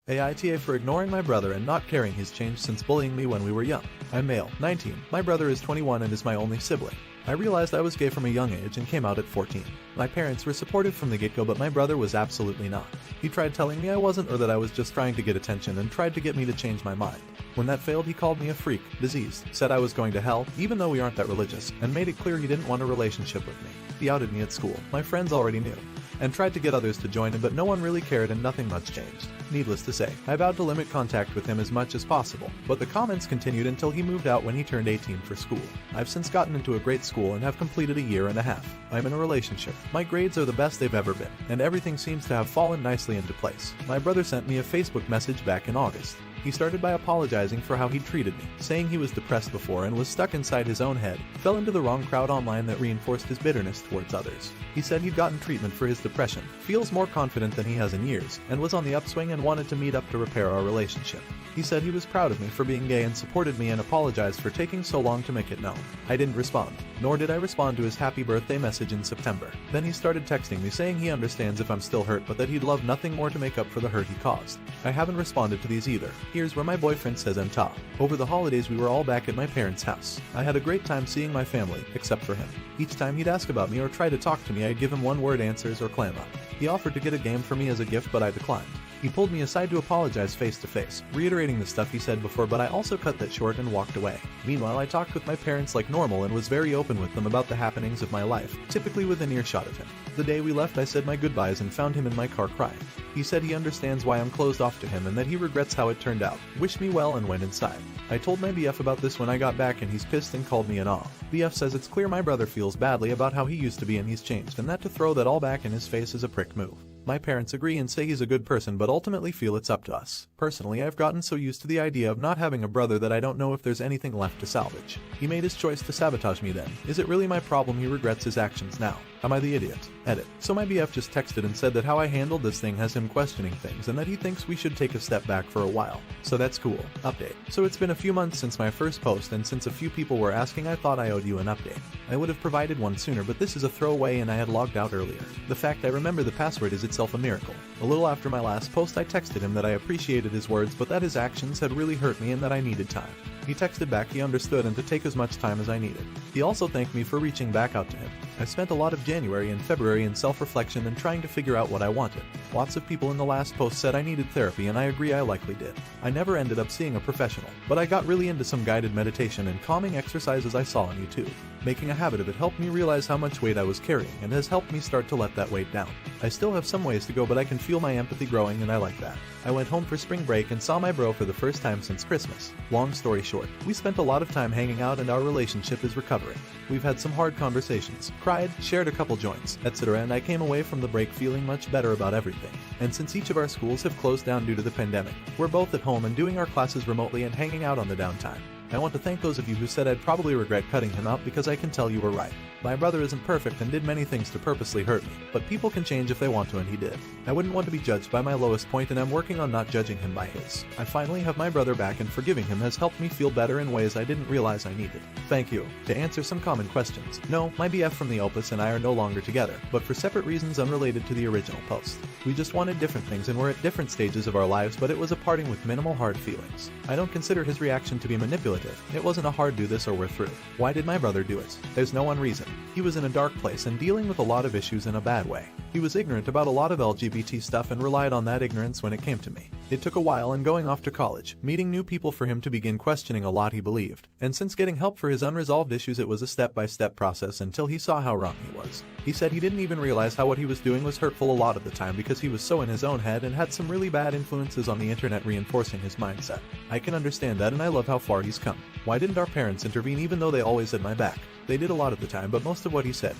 AITA for ignoring my brother and not caring he's changed since bullying me when we were young. I'm male, 19. My brother is 21 and is my only sibling. I realized I was gay from a young age and came out at 14. My parents were supportive from the get-go, but my brother was absolutely not. He tried telling me I wasn't, or that I was just trying to get attention, and tried to get me to change my mind. When that failed, he called me a freak, diseased, said I was going to hell, even though we aren't that religious, and made it clear he didn't want a relationship with me. He outed me at school. My friends already knew, and tried to get others to join him, but no one really cared and nothing much changed. Needless to say, I vowed to limit contact with him as much as possible, but the comments continued until he moved out when he turned 18 for school. I've since gotten into a great school and have completed a year and a half. I'm in a relationship. My grades are the best they've ever been, and everything seems to have fallen nicely into place. My brother sent me a Facebook message back in August. He started by apologizing for how he treated me, saying he was depressed before and was stuck inside his own head, fell into the wrong crowd online that reinforced his bitterness towards others. He said he'd gotten treatment for his depression, feels more confident than he has in years, and was on the upswing and wanted to meet up to repair our relationship. He said he was proud of me for being gay and supported me and apologized for taking so long to make it known. I didn't respond, nor did I respond to his happy birthday message in September. Then he started texting me saying he understands if I'm still hurt, but that he'd love nothing more to make up for the hurt he caused. I haven't responded to these either. Here's where my boyfriend says I'm top. Over the holidays we were all back at my parents' house. I had a great time seeing my family, except for him. Each time he'd ask about me or try to talk to me, I'd give him one-word answers or clam up. He offered to get a game for me as a gift, but I declined. He pulled me aside to apologize face-to-face, reiterating the stuff he said before, but I also cut that short and walked away. Meanwhile, I talked with my parents like normal and was very open with them about the happenings of my life, typically within earshot of him. The day we left, I said my goodbyes and found him in my car crying. He said he understands why I'm closed off to him and that he regrets how it turned out, wished me well, and went inside. I told my BF about this when I got back and he's pissed and called me an aw. BF says it's clear my brother feels badly about how he used to be and he's changed, and that to throw that all back in his face is a prick move. My parents agree and say he's a good person, but ultimately feel it's up to us. Personally, I've gotten so used to the idea of not having a brother that I don't know if there's anything left to salvage. He made his choice to sabotage me then. Is it really my problem he regrets his actions now? Am I the idiot? Edit. So my BF just texted and said that how I handled this thing has him questioning things and that he thinks we should take a step back for a while. So that's cool. Update. So it's been a few months since my first post, and since a few people were asking, I thought I owed you an update. I would have provided one sooner, but this is a throwaway and I had logged out earlier. The fact I remember the password is itself a miracle. A little after my last post, I texted him that I appreciated his words, but that his actions had really hurt me and that I needed time. He texted back he understood and to take as much time as I needed. He also thanked me for reaching back out to him. I spent a lot of January and February in self-reflection and trying to figure out what I wanted. Lots of people in the last post said I needed therapy, and I agree I likely did. I never ended up seeing a professional, but I got really into some guided meditation and calming exercises I saw on YouTube. Making a habit of it helped me realize how much weight I was carrying and has helped me start to let that weight down. I still have some ways to go, but I can feel my empathy growing and I like that. I went home for spring break and saw my bro for the first time since Christmas. Long story short, we spent a lot of time hanging out and our relationship is recovering. We've had some hard conversations, cried, shared a couple joints, etc., and I came away from the break feeling much better about everything. And since each of our schools have closed down due to the pandemic, we're both at home and doing our classes remotely and hanging out on the downtime. I want to thank those of you who said I'd probably regret cutting him out, because I can tell you were right. My brother isn't perfect and did many things to purposely hurt me, but people can change if they want to, and he did. I wouldn't want to be judged by my lowest point, and I'm working on not judging him by his. I finally have my brother back, and forgiving him has helped me feel better in ways I didn't realize I needed. Thank you. To answer some common questions. No, my BF from the Opus and I are no longer together, but for separate reasons unrelated to the original post. We just wanted different things and we're at different stages of our lives, but it was a parting with minimal hard feelings. I don't consider his reaction to be manipulative. It wasn't a hard do this or we're through. Why did my brother do it? There's no one reason. He was in a dark place and dealing with a lot of issues in a bad way. He was ignorant about a lot of LGBT stuff and relied on that ignorance when it came to me. It took a while and going off to college, meeting new people for him to begin questioning a lot he believed. And since getting help for his unresolved issues, it was a step-by-step process until he saw how wrong he was. He said he didn't even realize how what he was doing was hurtful a lot of the time because he was so in his own head and had some really bad influences on the internet reinforcing his mindset. I can understand that and I love how far he's come. Why didn't our parents intervene even though they always had my back? They did a lot of the time, but most of what he said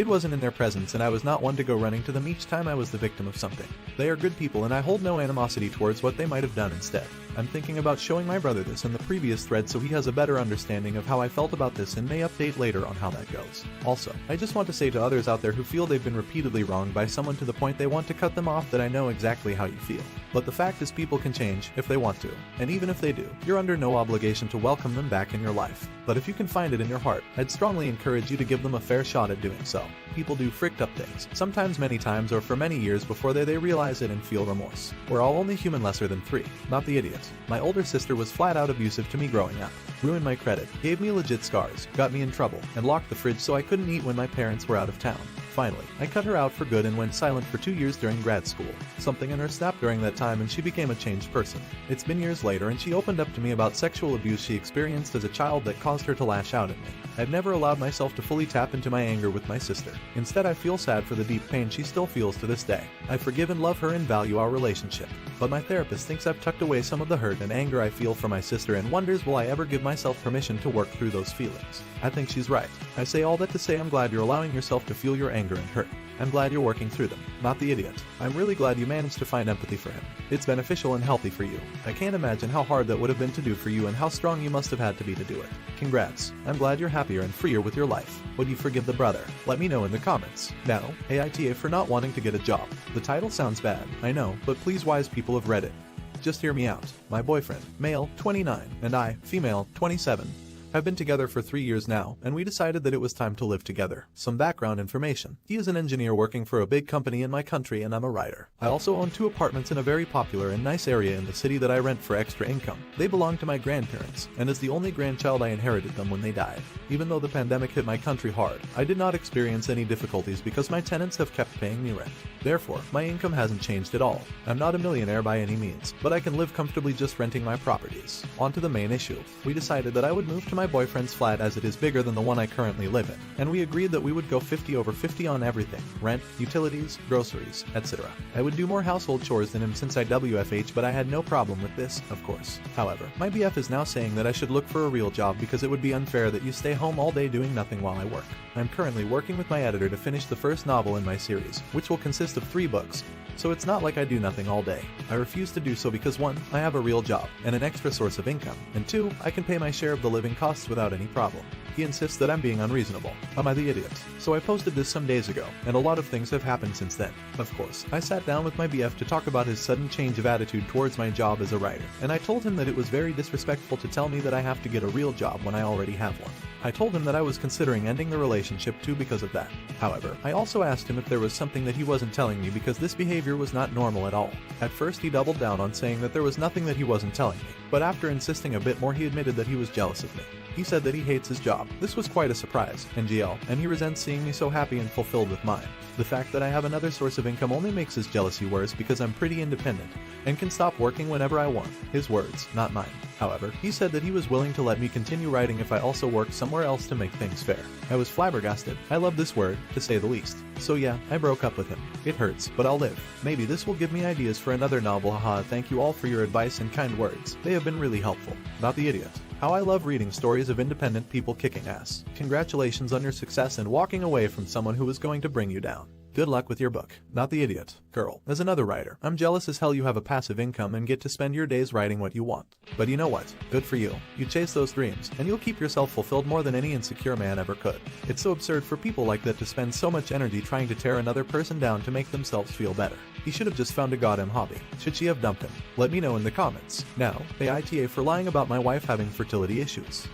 wasn't in their presence, and I was not one to go running to them each time I was the victim of something. They are good people and I hold no animosity towards what they might have done instead. I'm thinking about showing my brother this in the previous thread so he has a better understanding of how I felt about this and may update later on how that goes. Also, I just want to say to others out there who feel they've been repeatedly wronged by someone to the point they want to cut them off that I know exactly how you feel. But the fact is people can change if they want to, and even if they do, you're under no obligation to welcome them back in your life. But if you can find it in your heart, I'd strongly encourage you to give them a fair shot at doing so. People do fricked up things, sometimes many times or for many years before they realize it and feel remorse. We're all only human lesser than 3, not the idiot. My older sister was flat out abusive to me growing up. Ruined my credit, gave me legit scars, got me in trouble, and locked the fridge so I couldn't eat when my parents were out of town. Finally, I cut her out for good and went silent for 2 years during grad school. Something in her snapped during that time and she became a changed person. It's been years later and she opened up to me about sexual abuse she experienced as a child that caused her to lash out at me. I've never allowed myself to fully tap into my anger with my sister. Instead, I feel sad for the deep pain she still feels to this day. I forgive and love her and value our relationship. But my therapist thinks I've tucked away some of the hurt and anger I feel for my sister and wonders will I ever give myself permission to work through those feelings. I think she's right. I say all that to say I'm glad you're allowing yourself to feel your anger and hurt. I'm glad you're working through them, not the idiot. I'm really glad you managed to find empathy for him. It's beneficial and healthy for you. I can't imagine how hard that would have been to do for you and how strong you must have had to be to do it. Congrats. I'm glad you're happier and freer with your life. Would you forgive the brother? Let me know in the comments. Now, AITA for not wanting to get a job. The title sounds bad, I know, but please wise people have read it. Just hear me out. My boyfriend, male, 29, and I, female, 27. Have been together for 3 years now, and we decided that it was time to live together. Some background information. He is an engineer working for a big company in my country and I'm a writer. I also own 2 apartments in a very popular and nice area in the city that I rent for extra income. They belong to my grandparents, and as the only grandchild I inherited them when they died. Even though the pandemic hit my country hard, I did not experience any difficulties because my tenants have kept paying me rent. Therefore, my income hasn't changed at all. I'm not a millionaire by any means, but I can live comfortably just renting my properties. On to the main issue. We decided that I would move to my boyfriend's flat as it is bigger than the one I currently live in, and we agreed that we would go 50/50 on everything: rent, utilities, groceries, etc. I would do more household chores than him since I WFH, but I had no problem with this, of course. However, my BF is now saying that I should look for a real job because it would be unfair that you stay home all day doing nothing while I work. I'm currently working with my editor to finish the first novel in my series, which will consist of 3 books. So it's not like I do nothing all day. I refuse to do so because 1, I have a real job and an extra source of income, and 2, I can pay my share of the living costs without any problem. He insists that I'm being unreasonable. Am I the idiot? So I posted this some days ago, and a lot of things have happened since then. Of course, I sat down with my BF to talk about his sudden change of attitude towards my job as a writer, and I told him that it was very disrespectful to tell me that I have to get a real job when I already have one. I told him that I was considering ending the relationship too because of that. However, I also asked him if there was something that he wasn't telling me because this behavior was not normal at all. At first he doubled down on saying that there was nothing that he wasn't telling me, but after insisting a bit more he admitted that he was jealous of me. He said that he hates his job. This was quite a surprise, NGL, and he resents seeing me so happy and fulfilled with mine. The fact that I have another source of income only makes his jealousy worse because I'm pretty independent and can stop working whenever I want. His words, not mine. However, he said that he was willing to let me continue writing if I also worked somewhere else to make things fair. I was flabbergasted. I love this word, to say the least. So yeah, I broke up with him. It hurts, but I'll live. Maybe this will give me ideas for another novel. Haha, thank you all for your advice and kind words. They have been really helpful. Not the idiot. How I love reading stories of independent people kicking ass. Congratulations on your success and walking away from someone who was going to bring you down. Good luck with your book. Not the idiot. Girl. As another writer, I'm jealous as hell you have a passive income and get to spend your days writing what you want. But you know what? Good for you. You chase those dreams, and you'll keep yourself fulfilled more than any insecure man ever could. It's so absurd for people like that to spend so much energy trying to tear another person down to make themselves feel better. He should have just found a goddamn hobby. Should she have dumped him? Let me know in the comments. Now, AITA for lying about my wife having fertility issues.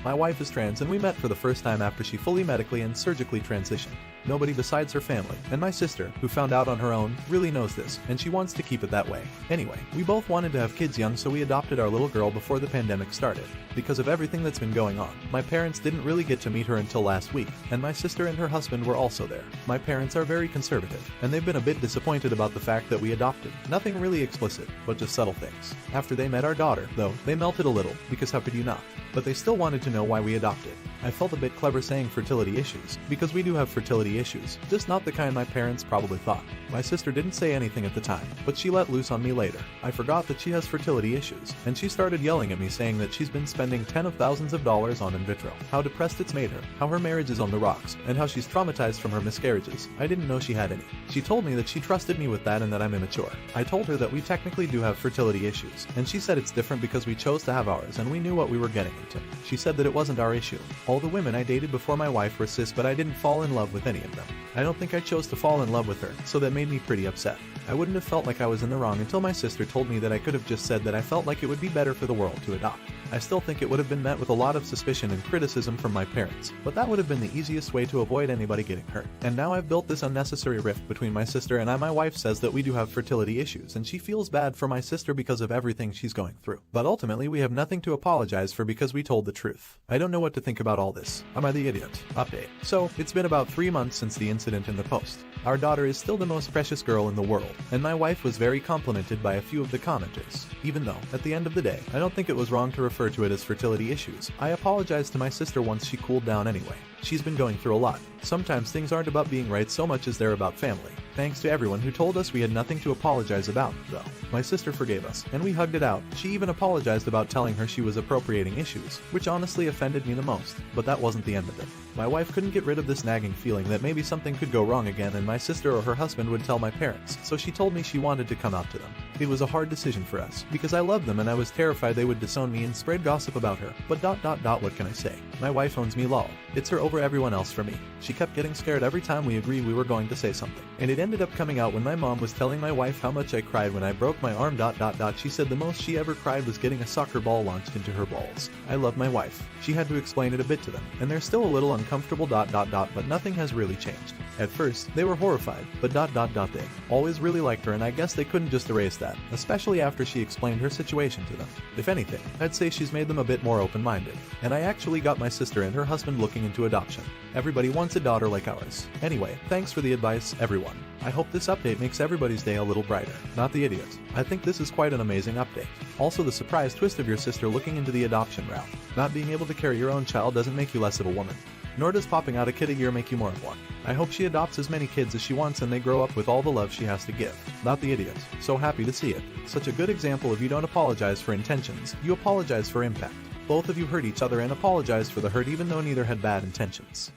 My wife is trans and we met for the first time after she fully medically and surgically transitioned. Nobody besides her family, and my sister, who found out on her own, really knows this, and she wants to keep it that way. Anyway, we both wanted to have kids young, so we adopted our little girl before the pandemic started. Because of everything that's been going on, my parents didn't really get to meet her until last week, and my sister and her husband were also there. My parents are very conservative, and they've been a bit disappointed about the fact that we adopted. Nothing really explicit, but just subtle things. After they met our daughter, though, they melted a little, because how could you not? But they still wanted to know why we adopted. I felt a bit clever saying fertility issues, because we do have fertility issues, just not the kind my parents probably thought. My sister didn't say anything at the time, but she let loose on me later. I forgot that she has fertility issues, and she started yelling at me saying that she's been spending tens of thousands of dollars on in vitro, how depressed it's made her, how her marriage is on the rocks, and how she's traumatized from her miscarriages. I didn't know she had any. She told me that she trusted me with that and that I'm immature. I told her that we technically do have fertility issues, and she said it's different because we chose to have ours and we knew what we were getting into. She said that it wasn't our issue. All the women I dated before my wife were cis, but I didn't fall in love with any of them. I don't think I chose to fall in love with her, so that made me pretty upset. I wouldn't have felt like I was in the wrong until my sister told me that I could have just said that I felt like it would be better for the world to adopt. I still think it would have been met with a lot of suspicion and criticism from my parents, but that would have been the easiest way to avoid anybody getting hurt. And now I've built this unnecessary rift between my sister and I. My wife says that we do have fertility issues, and she feels bad for my sister because of everything she's going through. But ultimately, we have nothing to apologize for because we told the truth. I don't know what to think about all this. Am I the idiot? Update. So, it's been about 3 months since the incident in the post. Our daughter is still the most precious girl in the world, and my wife was very complimented by a few of the commenters. Even though, at the end of the day, I don't think it was wrong to refer to it as fertility issues. I apologized to my sister once she cooled down anyway. She's been going through a lot. Sometimes things aren't about being right so much as they're about family. Thanks to everyone who told us we had nothing to apologize about, though. My sister forgave us, and we hugged it out. She even apologized about telling her she was appropriating issues, which honestly offended me the most, but that wasn't the end of it. My wife couldn't get rid of this nagging feeling that maybe something could go wrong again and my sister or her husband would tell my parents, so she told me she wanted to come out to them. It was a hard decision for us, because I loved them and I was terrified they would disown me and spread gossip about her, but what can I say? My wife owns me lol. It's her over everyone else for me. She kept getting scared every time we agreed we were going to say something. And it ended up coming out when my mom was telling my wife how much I cried when I broke my arm. She said the most she ever cried was getting a soccer ball launched into her balls. I love my wife. She had to explain it a bit to them, and they're still a little uncomfortable. But nothing has really changed. At first, they were horrified, but they always really liked her, and I guess they couldn't just erase that, especially after she explained her situation to them. If anything, I'd say she's made them a bit more open-minded. And I actually got my sister and her husband looking into adoption. Everybody wants a daughter like ours. Anyway, thanks for the advice, everyone. I hope this update makes everybody's day a little brighter. Not the idiot. I think this is quite an amazing update. Also, the surprise twist of your sister looking into the adoption route. Not being able to carry your own child doesn't make you less of a woman. Nor does popping out a kid a year make you more of one. I hope she adopts as many kids as she wants and they grow up with all the love she has to give. Not the idiot. So happy to see it. Such a good example of you don't apologize for intentions, you apologize for impact. Both of you hurt each other and apologized for the hurt even though neither had bad intentions.